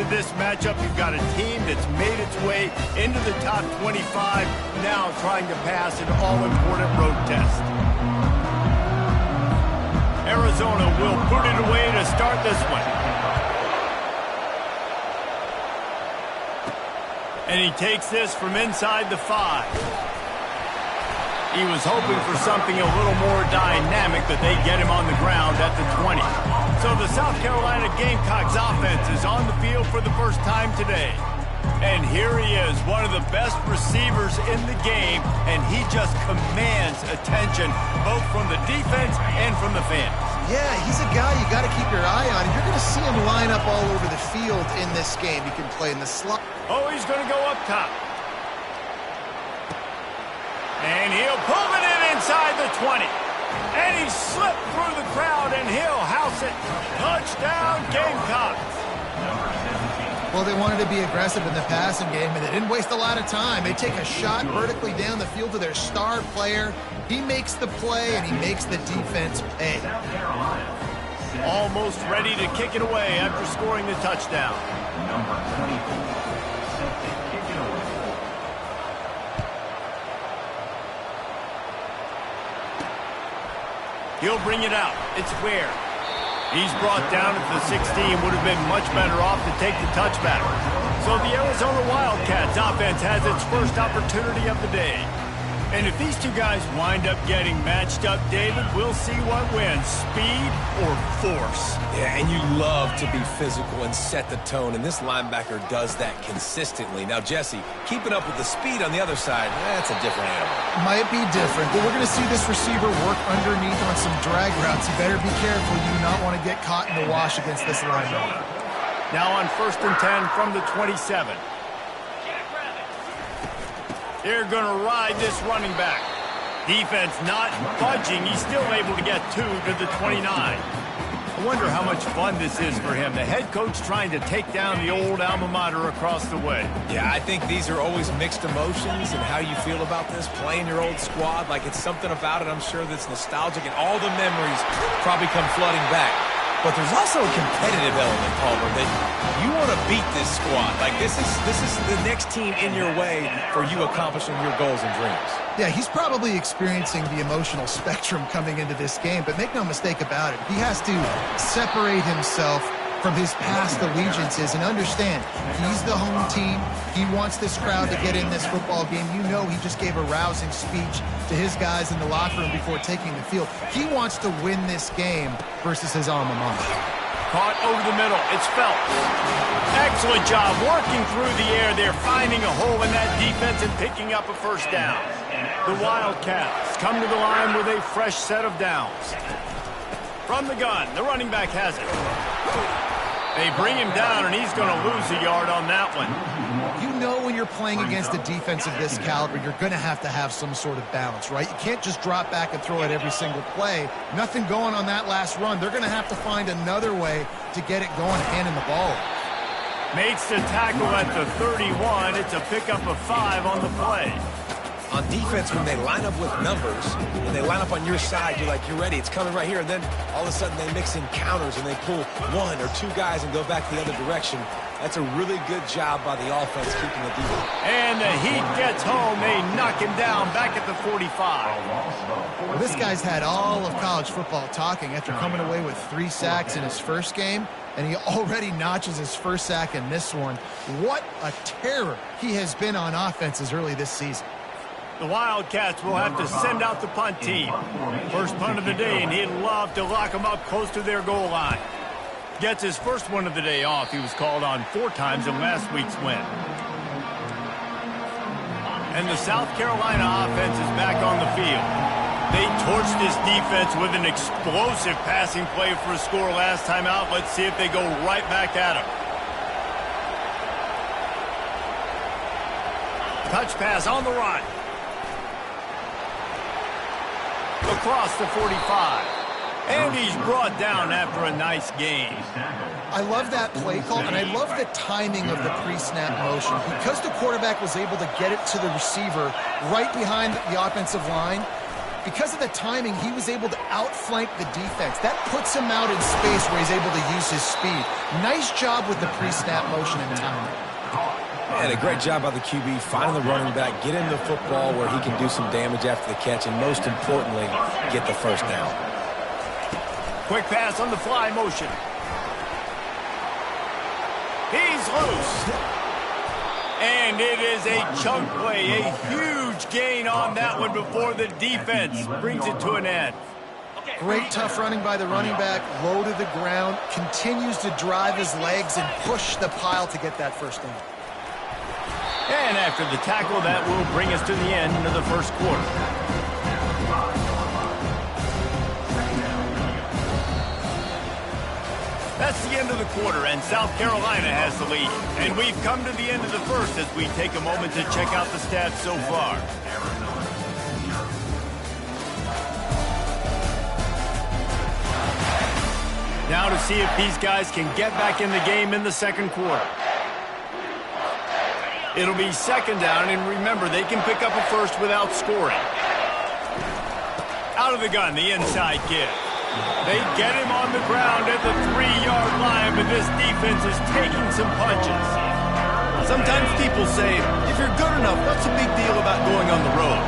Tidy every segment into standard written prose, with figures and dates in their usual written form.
into this matchup, you've got a team that's made its way into the top 25, now trying to pass an all-important road test. Arizona will put it away to start this one. And he takes this from inside the 5. He was hoping for something a little more dynamic, but they get him on the ground at the 20. So the South Carolina Gamecocks offense is on the field for the first time today. And here he is, one of the best receivers in the game, and he just commands attention, both from the defense and from the fans. Yeah, he's a guy you got to keep your eye on. You're going to see him line up all over the field in this game. He can play in the slot. Oh, he's going to go up top. And he'll pull it in inside the 20. And he slipped through the crowd, and he'll house it. Touchdown, Gamecocks. Well, they wanted to be aggressive in the passing game, and they didn't waste a lot of time. They take a shot vertically down the field to their star player. He makes the play, and he makes the defense pay. Almost ready to kick it away after scoring the touchdown. Number 24, set to kick it away. He'll bring it out. It's Ware. He's brought down at the 16. Would have been much better off to take the touchback. So the Arizona Wildcats offense has its first opportunity of the day. And if these two guys wind up getting matched up, David, we'll see what wins, speed or force. Yeah, and you love to be physical and set the tone, and this linebacker does that consistently. Now, Jesse, keeping up with the speed on the other side, that's a different animal. Might be different, but we're going to see this receiver work underneath on some drag routes. You better be careful. You do not want to get caught in the wash against this linebacker. Now on 1st and 10 from the 27. They're going to ride this running back. Defense not budging. He's still able to get 2 to the 29. I wonder how much fun this is for him. The head coach trying to take down the old alma mater across the way. Yeah, I think these are always mixed emotions and how you feel about this, playing your old squad. Like, it's something about it, I'm sure, that's nostalgic, and all the memories probably come flooding back. But there's also a competitive element, Palmer, that you want to beat this squad. Like, this is the next team in your way for you accomplishing your goals and dreams. Yeah, he's probably experiencing the emotional spectrum coming into this game, but make no mistake about it. He has to separate himself from his past allegiances and understand he's the home team. He wants this crowd to get in this football game. You know, he just gave a rousing speech to his guys in the locker room before taking the field. He wants to win this game versus his alma mater. Caught over the middle. It's Phelps. Excellent job working through the air. They're finding a hole in that defense and picking up a first down. The Wildcats come to the line with a fresh set of downs. From the gun, the running back has it. They bring him down, and he's going to lose a yard on that one. You know when you're playing against a defense of this caliber, you're going to have some sort of balance, right? You can't just drop back and throw it every single play. Nothing going on that last run. They're going to have to find another way to get it going, handing the ball. Makes the tackle at the 31. It's a pickup of 5 on the play. On defense, when they line up with numbers, and they line up on your side, you're like, you're ready, it's coming right here. And then all of a sudden they mix in counters and they pull 1 or 2 guys and go back the other direction. That's a really good job by the offense keeping the defense. And the Heat gets home. They knock him down back at the 45. Well, this guy's had all of college football talking after coming away with 3 sacks in his first game, and he already notches his first sack in this one. What a terror he has been on offenses early this season. The Wildcats will have to send out the punt team. First punt of the day, and he'd love to lock them up close to their goal line. Gets his first one of the day off. He was called on 4 times in last week's win. And the South Carolina offense is back on the field. They torched this defense with an explosive passing play for a score last time out. Let's see if they go right back at him. Touch pass on the run. Across the 45. And he's brought down after a nice gain. I love that play call, and I love the timing of the pre-snap motion. Because the quarterback was able to get it to the receiver right behind the offensive line, because of the timing, he was able to outflank the defense. That puts him out in space where he's able to use his speed. Nice job with the pre-snap motion and timing. And a great job by the QB finding the running back, get him the football where he can do some damage after the catch, and most importantly, get the first down. Quick pass on the fly motion. He's loose. And it is a chunk play, a huge gain on that one before the defense brings it to an end. Great tough running by the running back, low to the ground, continues to drive his legs and push the pile to get that first down. And after the tackle, that will bring us to the end of the first quarter. That's the end of the quarter, and South Carolina has the lead. And we've come to the end of the first as we take a moment to check out the stats so far. Now to see if these guys can get back in the game in the second quarter. It'll be second down, and remember, they can pick up a first without scoring. Out of the gun, the inside give. They get him on the ground at the 3-yard line, but this defense is taking some punches. Sometimes people say, if you're good enough, what's the big deal about going on the road?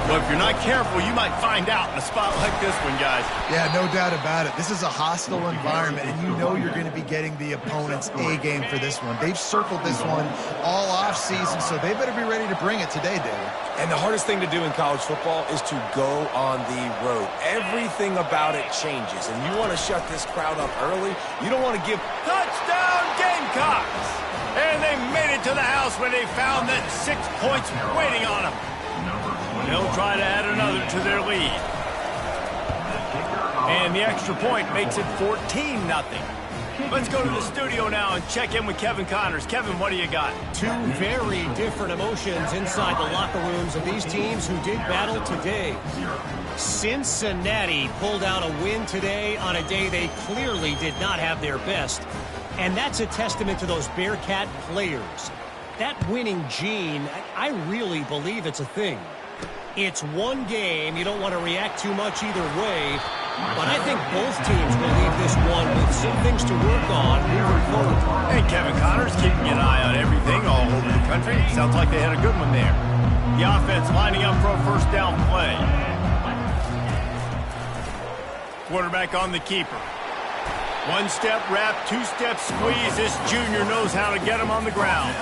Well, if you're not careful, you might find out in a spot like this one, guys. Yeah, no doubt about it. This is a hostile environment, and you know you're going to be getting the opponent's A-game for this one. They've circled this one all off-season, so they better be ready to bring it today, David. And the hardest thing to do in college football is to go on the road. Everything about it changes, and you want to shut this crowd up early. You don't want to give... Touchdown, Gamecocks! And they made it to the house where they found that 6 points waiting on them. They'll try to add another to their lead. And the extra point makes it 14-0. Let's go to the studio now and check in with Kevin Connors. Kevin, what do you got? Two very different emotions inside the locker rooms of these teams who did battle today. Cincinnati pulled out a win today on a day they clearly did not have their best. And that's a testament to those Bearcat players. That winning gene, I really believe it's a thing. It's one game. You don't want to react too much either way. But I think both teams will leave this one with some things to work on moving forward. Hey, Kevin Connors keeping an eye on everything all over the country. Sounds like they had a good one there. The offense lining up for a first down play. Quarterback on the keeper. One-step wrap, two-step squeeze. This junior knows how to get him on the ground.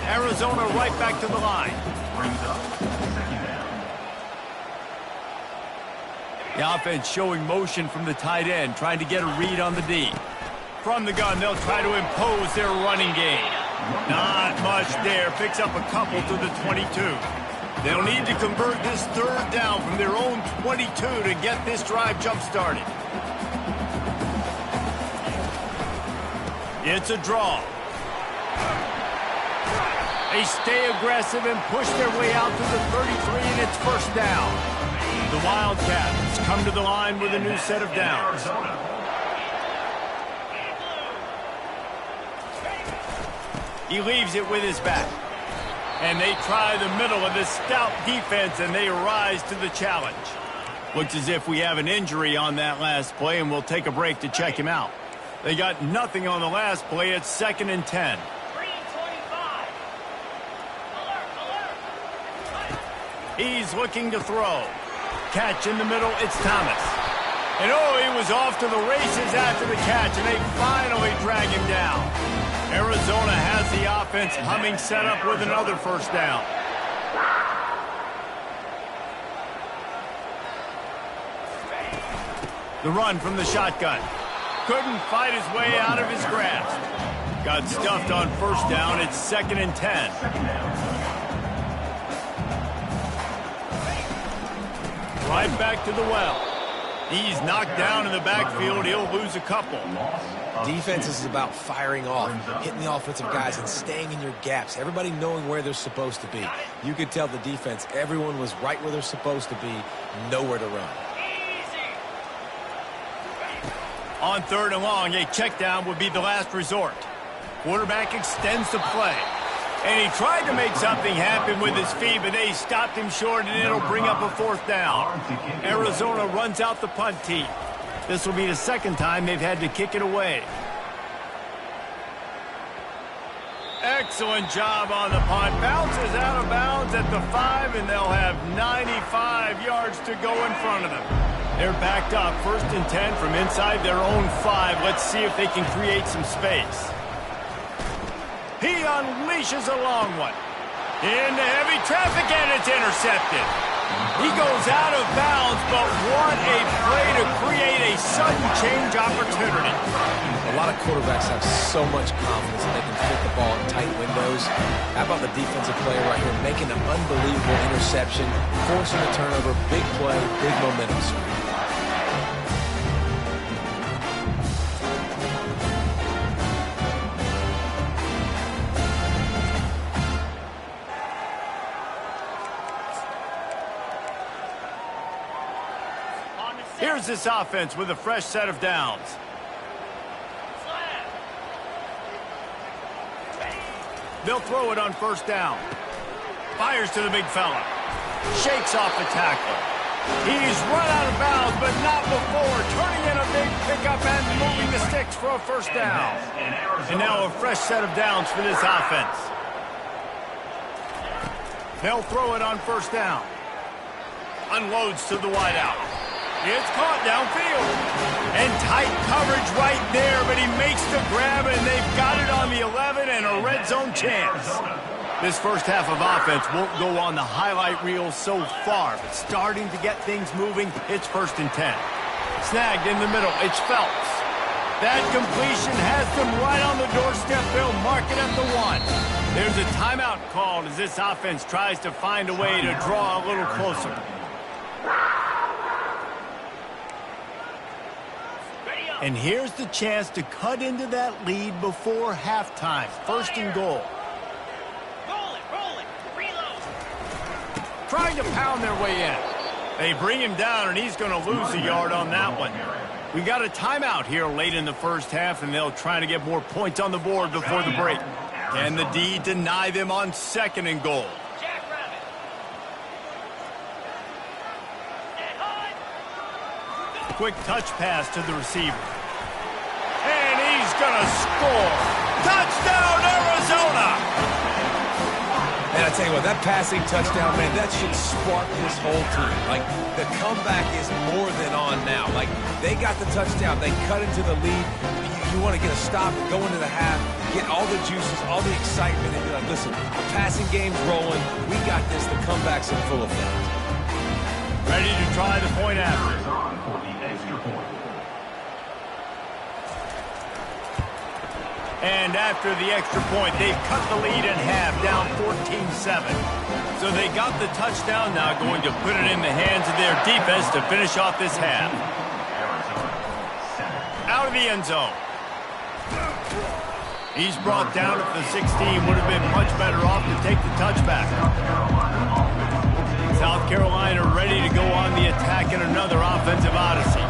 Arizona right back to the line. The offense showing motion from the tight end, trying to get a read on the D. From the gun, they'll try to impose their running game. Not much there. Picks up a couple to the 22. They'll need to convert this third down from their own 22 to get this drive jump-started. It's a draw. They stay aggressive and push their way out to the 33, and it's first down. The Wildcats come to the line with a new set of downs. He leaves it with his back. And they try the middle of this stout defense, and they rise to the challenge. Looks as if we have an injury on that last play, and we'll take a break to check him out. They got nothing on the last play. It's 2nd and 10. He's looking to throw. Catch in the middle, it's Thomas. And oh, he was off to the races after the catch, and they finally drag him down. Arizona has the offense humming, set up with another first down. The run from the shotgun. Couldn't fight his way out of his grasp. Got stuffed on first down, it's 2nd and 10. Right back to the well. He's knocked down in the backfield. He'll lose a couple. Defense is about firing off, hitting the offensive guys, and staying in your gaps. Everybody knowing where they're supposed to be. You could tell the defense, everyone was right where they're supposed to be, nowhere to run. On 3rd and long, a check down would be the last resort. Quarterback extends the play. And he tried to make something happen with his feet, but they stopped him short, and it'll bring up a fourth down. Arizona runs out the punt team. This will be the second time they've had to kick it away. Excellent job on the punt. Bounces out of bounds at the 5, and they'll have 95 yards to go in front of them. They're backed up, 1st and 10 from inside their own 5. Let's see if they can create some space. He unleashes a long one. Into heavy traffic, and it's intercepted. He goes out of bounds, but what a play to create a sudden change opportunity. A lot of quarterbacks have so much confidence that they can fit the ball in tight windows. How about the defensive player right here making an unbelievable interception, forcing a turnover, big play, big momentum swing. Here's this offense with a fresh set of downs. They'll throw it on 1st down. Fires to the big fella. Shakes off the tackle. He's run out of bounds, but not before. Turning in a big pickup and moving the sticks for a 1st down. And now a fresh set of downs for this offense. They'll throw it on 1st down. Unloads to the wideout. It's caught downfield. And tight coverage right there, but he makes the grab, and they've got it on the 11 and a red zone chance. This first half of offense won't go on the highlight reel so far, but starting to get things moving, it's 1st and 10. Snagged in the middle, it's Phelps. That completion has them right on the doorstep. They'll mark it at the 1. There's a timeout called as this offense tries to find a way to draw a little closer. And here's the chance to cut into that lead before halftime. 1st and goal. Roll it, reload. Trying to pound their way in. They bring him down, and he's going to lose a yard on that one. We got a timeout here late in the first half, and they'll try to get more points on the board before the break. Can the D deny them on 2nd and goal? Quick touch pass to the receiver. And he's going to score. Touchdown, Arizona! And I tell you what, that passing touchdown, man, that should spark this whole team. Like, the comeback is more than on now. Like, they got the touchdown. They cut into the lead. You want to get a stop, go into the half, get all the juices, all the excitement, and be like, listen, the passing game's rolling. We got this. The comeback's in full effect. Ready to try the point after. And after the extra point, they've cut the lead in half, down 14-7. So they got the touchdown, now going to put it in the hands of their defense to finish off this half. Out of the end zone. He's brought down at the 16, would have been much better off to take the touchback. South Carolina ready to go on the attack in another offensive odyssey.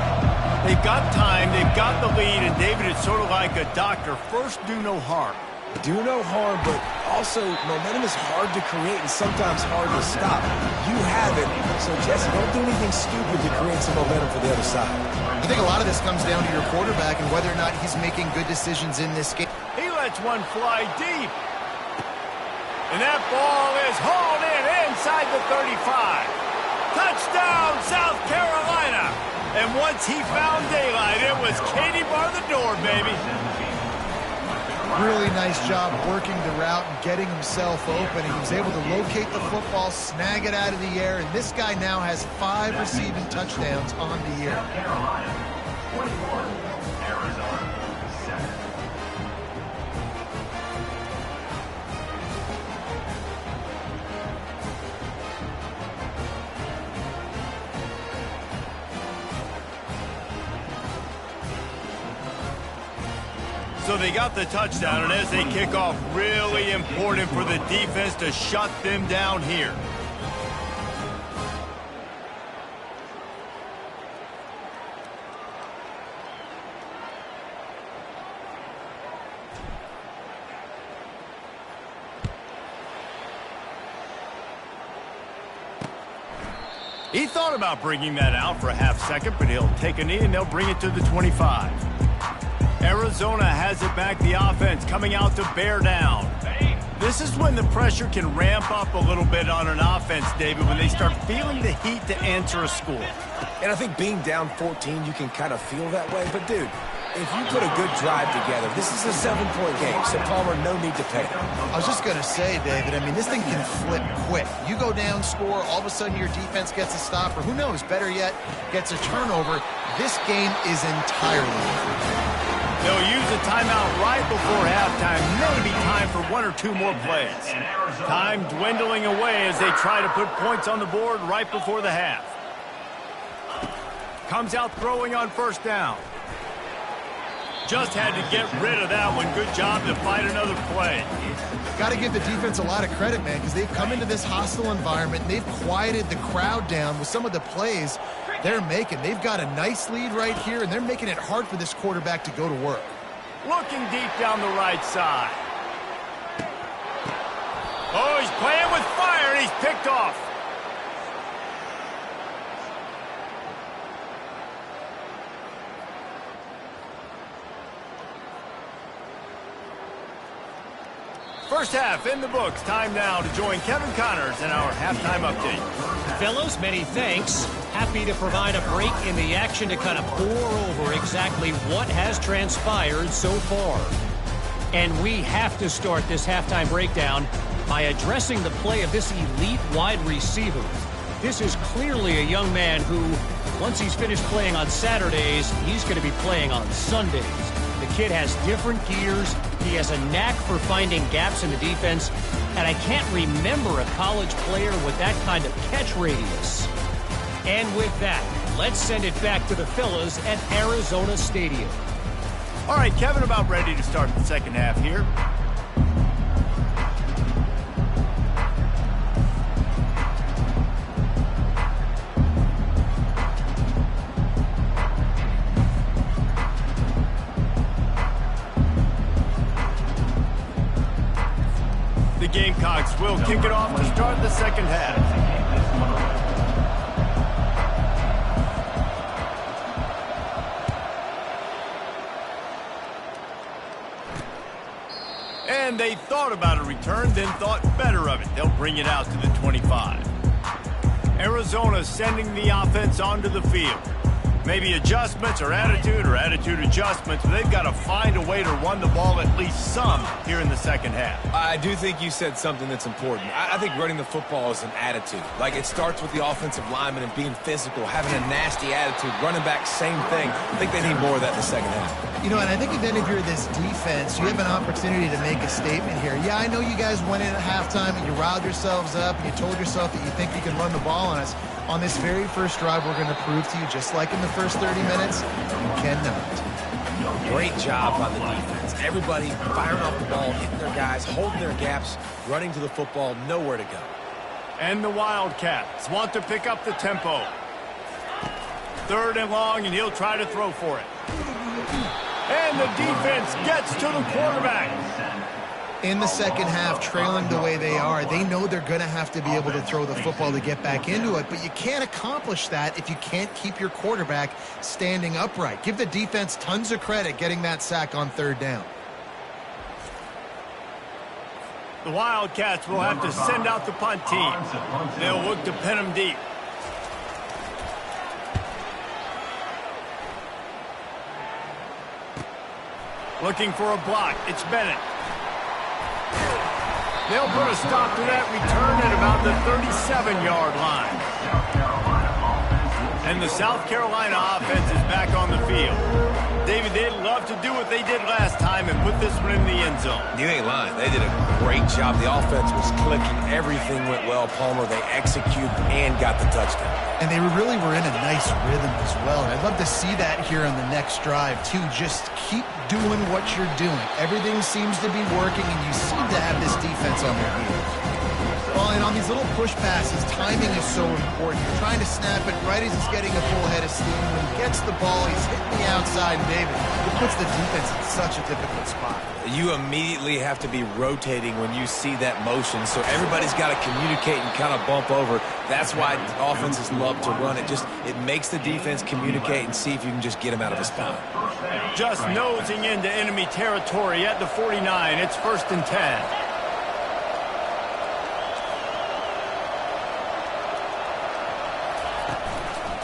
They've got time, they've got the lead, and David, it's sort of like a doctor. First, do no harm. Do no harm, but also momentum is hard to create and sometimes hard to stop. You have it, so Jesse, don't do anything stupid to create some momentum for the other side. I think a lot of this comes down to your quarterback and whether or not he's making good decisions in this game. He lets one fly deep. And that ball is hauled in inside the 35. Touchdown, South Carolina. And once he found daylight, it was Katie bar the door, baby. Really nice job working the route and getting himself open. He was able to locate the football, snag it out of the air, and this guy now has 5 receiving touchdowns on the year. So they got the touchdown, and as they kick off, really important for the defense to shut them down here. He thought about bringing that out for a half second, but he'll take a knee and they'll bring it to the 25. Arizona has it back, the offense coming out to bear down. This is when the pressure can ramp up a little bit on an offense, David, when they start feeling the heat to answer a score. And I think being down 14, you can kind of feel that way. But, dude, if you put a good drive together, this is a 7-point game, so Palmer, no need to panic. I was just going to say, David, I mean, this thing can flip quick. You go down, score, all of a sudden your defense gets a stop, or who knows, better yet, gets a turnover. This game is entirely different. They'll use a timeout right before halftime, maybe time for 1 or 2 more plays. Time dwindling away as they try to put points on the board right before the half. Comes out throwing on first down. Just had to get rid of that one. Good job to fight another play. Got to give the defense a lot of credit, man, because they've come into this hostile environment, and they've quieted the crowd down with some of the plays they're making. They've got a nice lead right here, and they're making it hard for this quarterback to go to work. Looking deep down the right side. Oh, he's playing with fire, and he's picked off. First half in the books. Time now to join Kevin Connors in our halftime update. Fellows, many thanks. Happy to provide a break in the action to kind of pour over exactly what has transpired so far. And we have to start this halftime breakdown by addressing the play of this elite wide receiver. This is clearly a young man who, once he's finished playing on Saturdays, he's going to be playing on Sundays. The kid has different gears. He has a knack for finding gaps in the defense. And I can't remember a college player with that kind of catch radius. And with that, let's send it back to the fellas at Arizona Stadium. All right, Kevin, about ready to start the second half here. The Gamecocks will kick it off to start the second half. And they thought about a return, then thought better of it. They'll bring it out to the 25. Arizona sending the offense onto the field. Maybe adjustments or attitude adjustments, but they've got to find a way to run the ball at least some here in the second half. I do think you said something that's important. I think running the football is an attitude. Like, it starts with the offensive lineman and being physical, having a nasty attitude. Running back, same thing. I think they need more of that in the second half. You know, and I think then if you're this defense, you have an opportunity to make a statement here. Yeah, I know you guys went in at halftime and you riled yourselves up and you told yourself that you think you can run the ball on us. On this very first drive, we're going to prove to you, just like in the first 30 minutes, you cannot. Great job by the defense. Everybody firing off the ball, hitting their guys, holding their gaps, running to the football, nowhere to go. And the Wildcats want to pick up the tempo. 3rd and long, and he'll try to throw for it. And the defense gets to the quarterback. In the second half, trailing the way they are, they know they're going to have to be able to throw the football to get back into it, but you can't accomplish that if you can't keep your quarterback standing upright. Give the defense tons of credit getting that sack on 3rd down. The Wildcats will have to send out the punt team. They'll look to pin them deep. Looking for a block. It's Bennett. They'll put a stop to that return at about the 37-yard line. And the South Carolina offense is back on the field. David, they'd love to do what they did last time and put this one in the end zone. You ain't lying. They did a great job. The offense was clicking. Everything went well. Palmer, they executed and got the touchdown. And they really were in a nice rhythm as well. And I'd love to see that here on the next drive, too. Just keep doing what you're doing. Everything seems to be working, and you seem to have this defense on their heels. Well, and on these little push passes, timing is so important. You're trying to snap it right as he's getting a full head of steam. When he gets the ball, he's hitting the outside, and David, it puts the defense in such a difficult spot. You immediately have to be rotating when you see that motion, so everybody's got to communicate and kind of bump over. That's why offenses love to run it. It makes the defense communicate and see if you can just get him out of a spot. Just nosing into enemy territory at the 49. It's 1st and 10.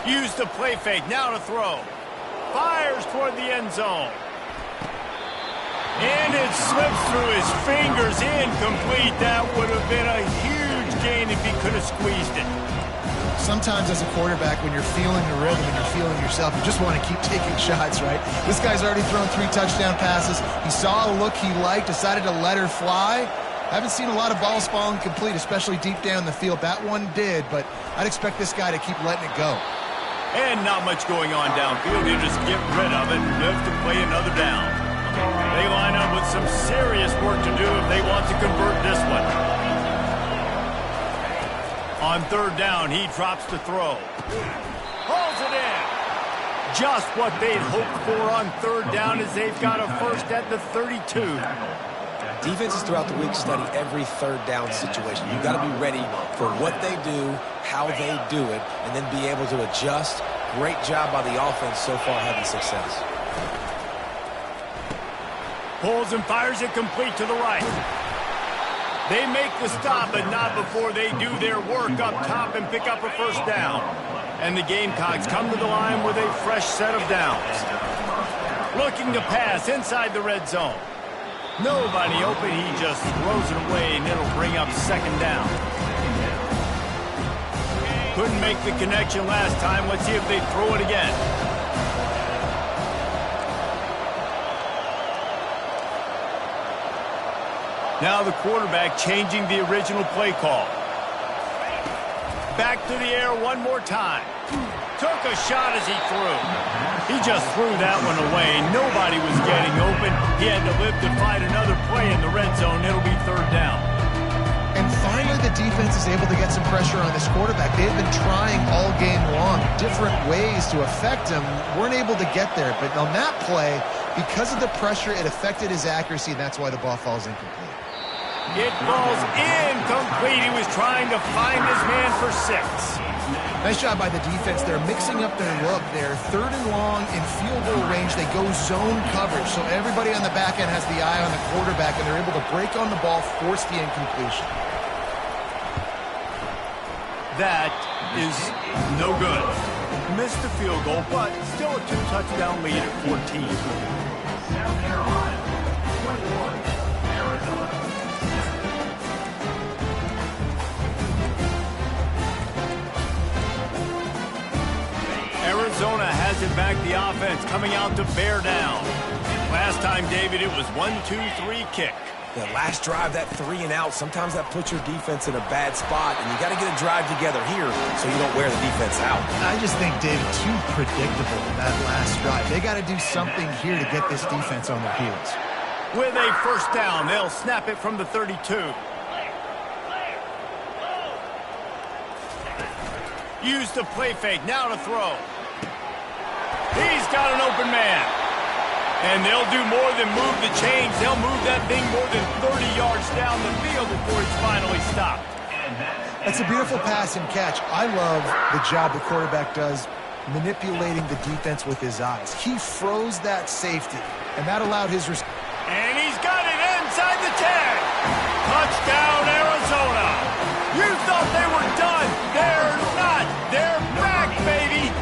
Use the play fake, now to throw. Fires toward the end zone. And it slips through his fingers, incomplete. That would have been a huge gain if he could have squeezed it. Sometimes as a quarterback, when you're feeling the rhythm and you're feeling yourself, you just want to keep taking shots, right? This guy's already thrown 3 touchdown passes. He saw a look he liked, decided to let her fly. I haven't seen a lot of balls falling complete, especially deep down the field. That one did, but I'd expect this guy to keep letting it go. And not much going on downfield. You just get rid of it and live to play another down. They line up with some serious work to do if they want to convert this one. On 3rd down, he drops to throw. Pulls it in. Just what they'd hoped for on 3rd down as they've got a first at the 32. Defenses throughout the week study every 3rd down situation. You've got to be ready for what they do, how they do it, and then be able to adjust. Great job by the offense so far having success. Pulls and fires it complete to the right. They make the stop, but not before they do their work up top and pick up a first down. And the Gamecocks come to the line with a fresh set of downs. Looking to pass inside the red zone. Nobody open, he just throws it away, and it'll bring up 2nd down. Couldn't make the connection last time. Let's see if they throw it again. Now the quarterback changing the original play call. Back to the air one more time. Took a shot as he threw. He just threw that one away. Nobody was getting open. He had to live to find another play in the red zone. It'll be 3rd down. And finally, the defense is able to get some pressure on this quarterback. They've been trying all game long, different ways to affect him. Weren't able to get there. But on that play, because of the pressure, it affected his accuracy, and that's why the ball falls incomplete. It falls incomplete. He was trying to find his man for 6. Nice job by the defense. They're mixing up their look. They're 3rd and long in field goal range. They go zone coverage, so everybody on the back end has the eye on the quarterback, and they're able to break on the ball, force the incompletion. That is no good. Missed the field goal, but still a 2-touchdown lead at 14. South Carolina, 21, Arizona. Arizona has it back, the offense coming out to bear down. Last time, David, it was 1-2-3 kick. The last drive, that 3 and out, sometimes that puts your defense in a bad spot, and you got to get a drive together here so you don't wear the defense out. I just think, David, too predictable that last drive. They got to do something here to get this defense on their heels. With a first down, they'll snap it from the 32. Use the play fake, now to throw. He's got an open man. And they'll do more than move the chains. They'll move that thing more than 30 yards down the field before it's finally stopped. That's a beautiful pass and catch. I love the job the quarterback does manipulating the defense with his eyes. He froze that safety, and that allowed his... And he's got it inside the 10. Touchdown, Arizona. You thought they were done. They're not. They're back, baby.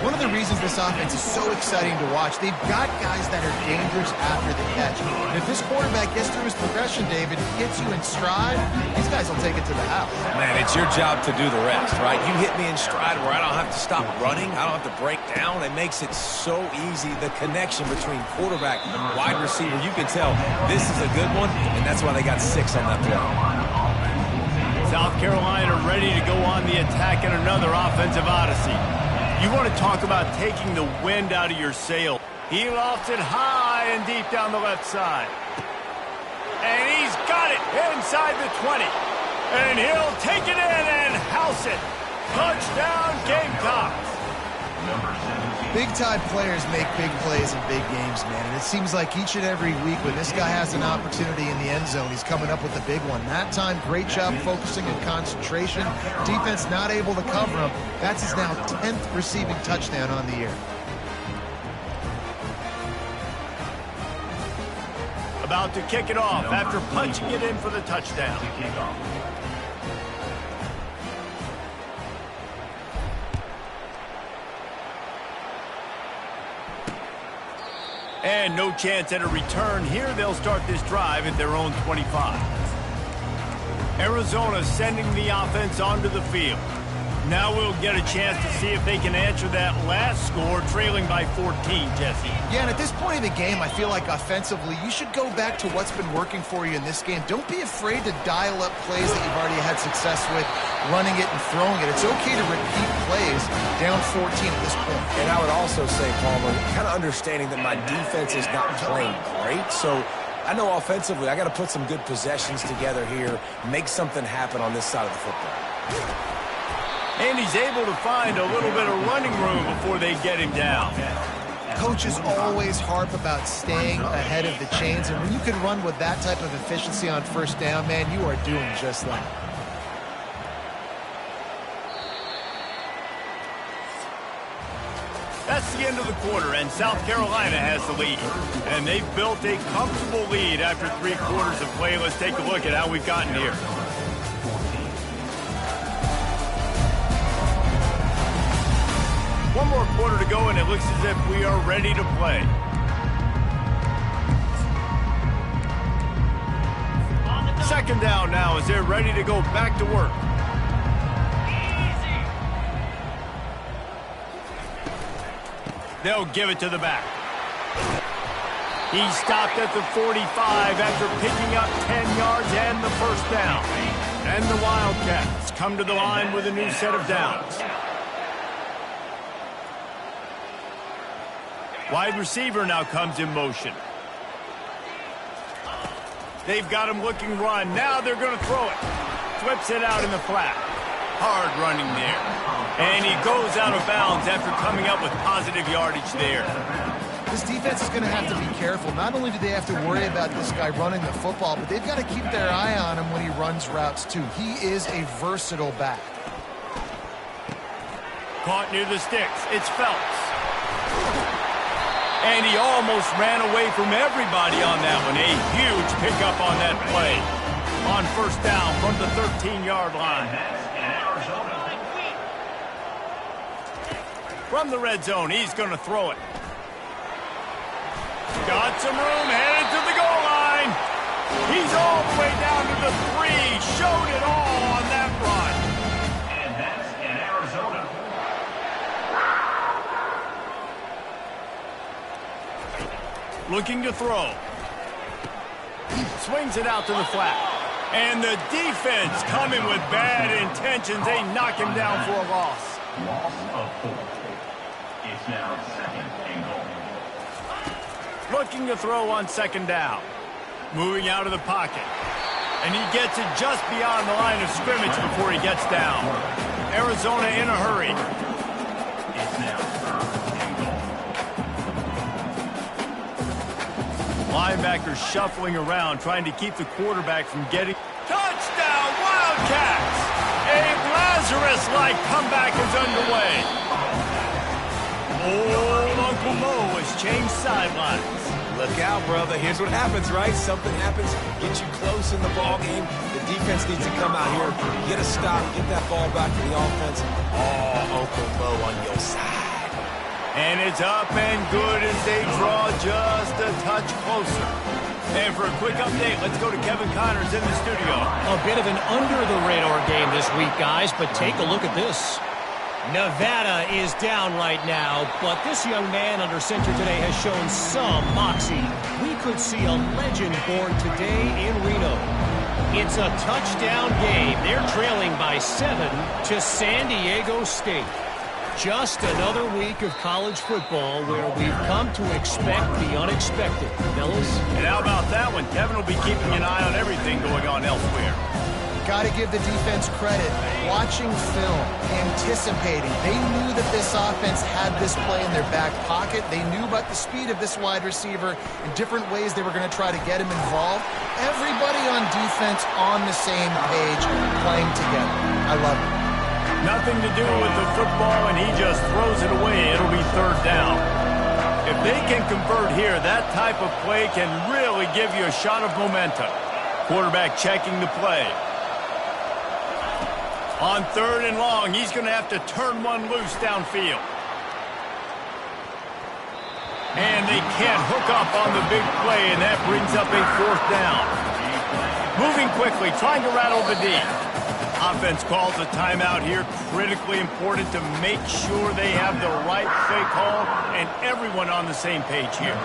One of the reasons this offense is so exciting to watch, they've got guys that are dangerous after the catch. And if this quarterback gets through his progression, David, gets you in stride, these guys will take it to the house. Man, it's your job to do the rest, right? You hit me in stride where I don't have to stop running. I don't have to break down. It makes it so easy. The connection between quarterback and wide receiver, you can tell this is a good one, and that's why they got 6 on that play. South Carolina ready to go on the attack in another offensive odyssey. You want to talk about taking the wind out of your sail. He lofts it high and deep down the left side. And he's got it inside the 20. And he'll take it in and house it. Touchdown, Gamecocks. Number 17. Big-time players make big plays in big games, man. And it seems like each and every week when this guy has an opportunity in the end zone, he's coming up with a big one. That time, great job focusing and concentration. Defense not able to cover him. That's his now 10th receiving touchdown on the year. About to kick it off after punching it in for the touchdown. To kick off. And no chance at a return here. They'll start this drive at their own 25. Arizona sending the offense onto the field. Now we'll get a chance to see if they can answer that last score, trailing by 14, Jesse. Yeah, and at this point in the game, I feel like offensively, you should go back to what's been working for you in this game. Don't be afraid to dial up plays that you've already had success with, running it and throwing it. It's okay to repeat plays down 14 at this point. And I would also say, Palmer, kind of understanding that my defense is not playing great, so I know offensively I got to put some good possessions together here, make something happen on this side of the football. And he's able to find a little bit of running room before they get him down. Coaches always harp about staying ahead of the chains, and when you can run with that type of efficiency on first down, man, you are doing just that. That's the end of the quarter, and South Carolina has the lead. And they've built a comfortable lead after 3 quarters of play. Let's take a look at how we've gotten here. One more quarter to go, and it looks as if we are ready to play. Second down now as they're ready to go back to work. They'll give it to the back. He stopped at the 45 after picking up 10 yards and the first down. And the Wildcats come to the line with a new set of downs. Wide receiver now comes in motion. They've got him looking run. Now they're going to throw it. Flips it out in the flat. Hard running there. And he goes out of bounds after coming up with positive yardage there. This defense is going to have to be careful. Not only do they have to worry about this guy running the football, but they've got to keep their eye on him when he runs routes too. He is a versatile back. Caught near the sticks. It's Phelps. And he almost ran away from everybody on that one. A huge pickup on that play. On first down from the 13-yard line. From the red zone, he's going to throw it. Got some room, headed to the goal line. He's all the way down to the 3. Showed it all on that run. And that's in Arizona. Looking to throw. Swings it out to the flat. And the defense coming with bad intentions. They knock him down for a loss. Loss of 4. It's now second and goal. Looking to throw on second down. Moving out of the pocket. And he gets it just beyond the line of scrimmage before he gets down. Arizona in a hurry. It's now third and goal. Linebackers shuffling around, trying to keep the quarterback from getting... Touchdown, Wildcats! A Lazarus-like comeback is underway. Old Uncle Mo has changed sidelines. Look out, brother. Here's what happens, right? Something happens, get you close in the ball game. The defense needs to come out here, get a stop, get that ball back to the offense. Oh, Uncle Mo on your side. And it's up and good as they draw just a touch closer. And for a quick update, let's go to Kevin Connors in the studio. A bit of an under-the-radar game this week, guys, but take a look at this. Nevada is down right now, but this young man under center today has shown some moxie. We could see a legend born today in Reno. It's a touchdown game. They're trailing by 7 to San Diego State. Just another week of college football where we've come to expect the unexpected, fellas. And how about that one? Kevin will be keeping an eye on everything going on elsewhere. Got to give the defense credit. Watching film, anticipating. They knew that this offense had this play in their back pocket. They knew about the speed of this wide receiver and different ways they were going to try to get him involved. Everybody on defense on the same page, playing together. I love it. Nothing to do with the football, and he just throws it away. It'll be third down. If they can convert here, that type of play can really give you a shot of momentum. Quarterback checking the play. On third and long, he's going to have to turn one loose downfield. And they can't hook up on the big play, and that brings up a fourth down. Moving quickly, trying to rattle the D. Offense calls a timeout here. Critically important to make sure they have the right play call and everyone on the same page here.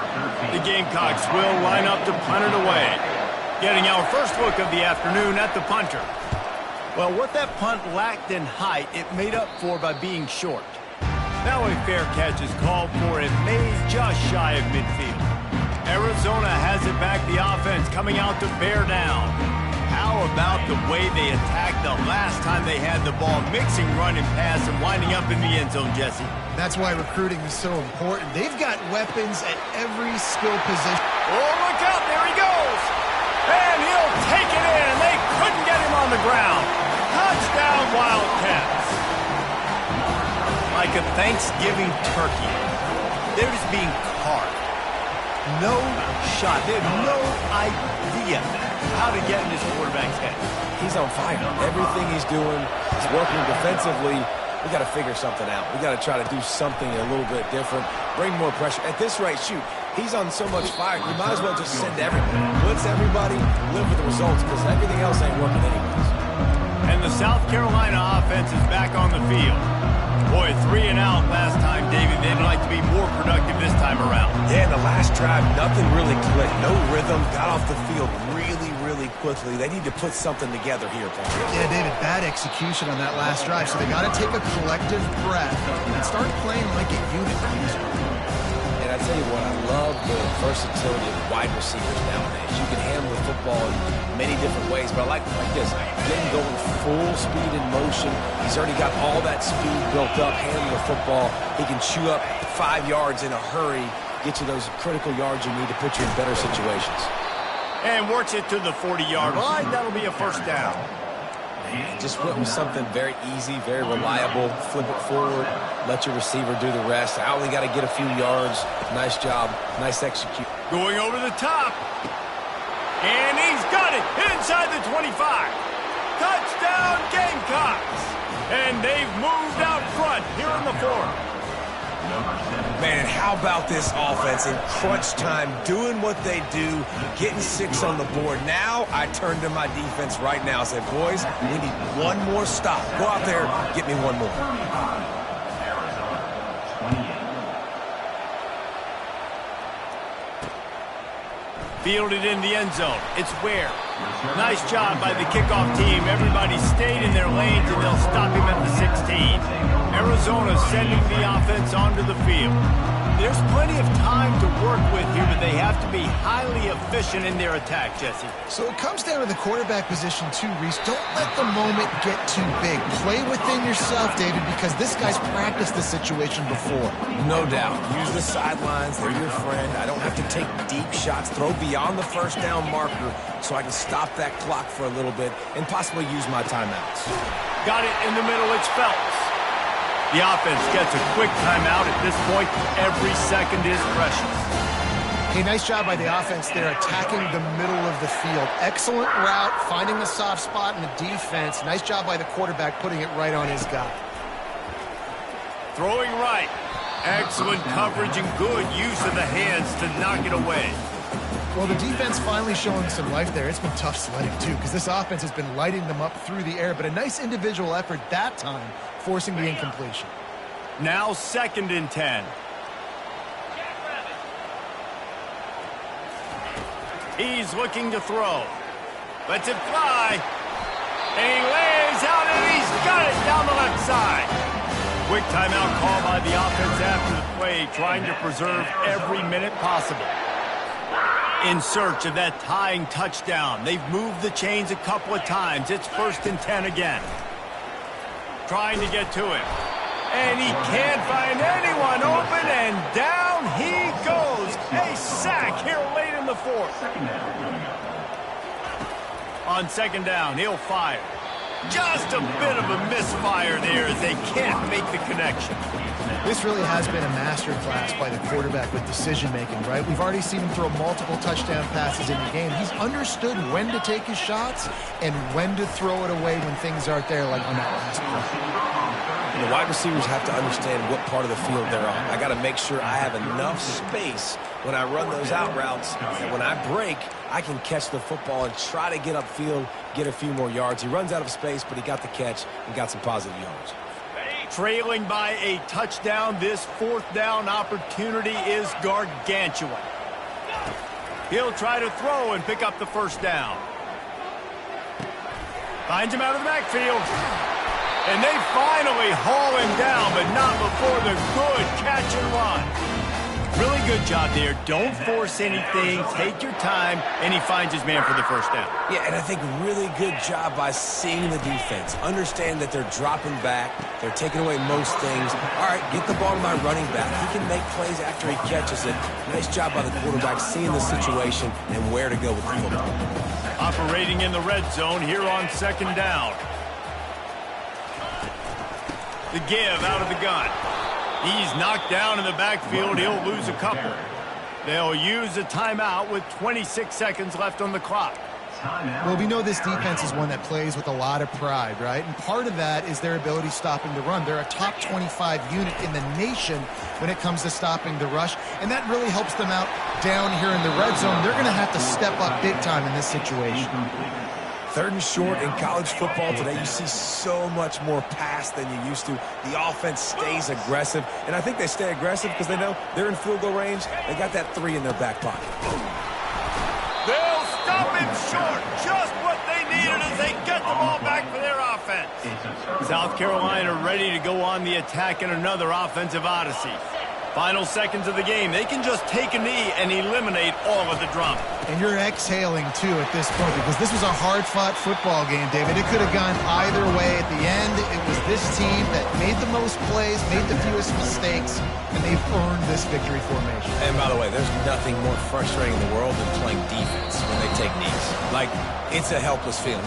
The Gamecocks will line up to punt it away. Getting our first look of the afternoon at the punter. Well, what that punt lacked in height, it made up for by being short. Now a fair catch is called for and made just shy of midfield. Arizona has it back, the offense coming out to bear down. How about the way they attacked the last time they had the ball, mixing run and pass and winding up in the end zone, Jesse? That's why recruiting is so important. They've got weapons at every skill position. Oh, look out, there he goes! And he'll take it in. They couldn't get him on the ground. Touchdown, Wildcats. Like a Thanksgiving turkey, they're just being carved. No shot. They have no idea how to get in this quarterback's head. He's on fire. Everything he's doing is working defensively. We got to figure something out. We got to try to do something a little bit different. Bring more pressure. At this rate, shoot, he's on so much fire. You might as well just send everybody. Blitz everybody, live with the results, because everything else ain't working anyways. And the South Carolina offense is back on the field. Boy, 3 and out last time, David. They'd like to be more productive this time around. Yeah, in the last drive, nothing really clicked. No rhythm. Got off the field really quickly. They need to put something together here, Paul. Yeah, David, bad execution on that last drive, so they got to take a collective breath and start playing like a unit. And I tell you what, I love the versatility of wide receivers nowadays. You can handle the football in many different ways, but I like this. Get him going full speed in motion. He's already got all that speed built up, handling the football. He can chew up 5 yards in a hurry, get you those critical yards you need to put you in better situations. And works it to the 40-yard line. That'll be a first down. Just went with something very easy, very reliable. Flip it forward, let your receiver do the rest. I only got to get a few yards. Nice job, nice execute. Going over the top. And he's got it inside the 25. Touchdown, Gamecocks. And they've moved out front here in the fourth. Man, how about this offense in crunch time, doing what they do, getting 6 on the board. Now I turn to my defense right now and say, boys, we need one more stop. Go out there, get me one more. Fielded in the end zone. It's Ware. Nice job by the kickoff team. Everybody stayed in their lanes, and they'll stop him at the 16. Arizona sending the offense onto the field. There's plenty of time to work with here, but they have to be highly efficient in their attack, Jesse. So it comes down to the quarterback position too, Reese. Don't let the moment get too big. Play within yourself, David, because this guy's practiced this situation before. No doubt. Use the sidelines. They're your friend. I don't have to take deep shots. Throw beyond the first down marker so I can stop that clock for a little bit and possibly use my timeouts. Got it in the middle. It's Phelps. The offense gets a quick timeout. At this point, every second is precious. Hey, nice job by the offense there, attacking the middle of the field. Excellent route, finding the soft spot in the defense. Nice job by the quarterback, putting it right on his guy. Throwing right. Excellent coverage and good use of the hands to knock it away. Well, the defense finally showing some life there. It's been tough sledding, too, because this offense has been lighting them up through the air, but a nice individual effort that time, forcing the incompletion. Now 2nd and 10. He's looking to throw. Lets it fly. And he lays out, and he's got it down the left side. Quick timeout call by the offense after the play, trying to preserve every minute possible. In search of that tying touchdown. They've moved the chains a couple of times. It's 1st and 10 again. Trying to get to him. And he can't find anyone open, and down he goes. A sack here late in the 4th. On 2nd down, he'll fire. Just a bit of a misfire there as they can't make the connection. This really has been a masterclass by the quarterback with decision-making, right? We've already seen him throw multiple touchdown passes in the game. He's understood when to take his shots and when to throw it away when things aren't there, like on that last play. The wide receivers have to understand what part of the field they're on. I got to make sure I have enough space when I run those out routes that when I break, I can catch the football and try to get upfield, get a few more yards. He runs out of space, but he got the catch and got some positive yards. Trailing by a touchdown, this 4th down opportunity is gargantuan. He'll try to throw and pick up the 1st down. Finds him out of the backfield. And they finally haul him down, but not before the good catch and run. Really good job there. Don't force anything. Take your time. And he finds his man for the 1st down. Yeah, and I think really good job by seeing the defense. Understand that they're dropping back. They're taking away most things. All right, get the ball to my running back. He can make plays after he catches it. Nice job by the quarterback seeing the situation and where to go with the football. Operating in the red zone here on 2nd down. The give out of the gun. He's knocked down in the backfield. He'll lose a couple. They'll use a timeout with 26 seconds left on the clock. Well, we know this defense is one that plays with a lot of pride, right? And part of that is their ability stopping the run. They're a top 25 unit in the nation when it comes to stopping the rush, and that really helps them out down here in the red zone. They're going to have to step up big time in this situation. 3rd and short in college football today. You see so much more pass than you used to. The offense stays aggressive, and I think they stay aggressive because they know they're in field goal range. They got that 3 in their back pocket. They'll stop him short. Just what they needed as they get the ball back for their offense. South Carolina ready to go on the attack in another offensive odyssey. Final seconds of the game. They can just take a knee and eliminate all of the drama. And you're exhaling, too, at this point, because this was a hard-fought football game, David. It could have gone either way. At the end, it was this team that made the most plays, made the fewest mistakes, and they've earned this victory formation. And by the way, there's nothing more frustrating in the world than playing defense when they take knees. Like, it's a helpless feeling.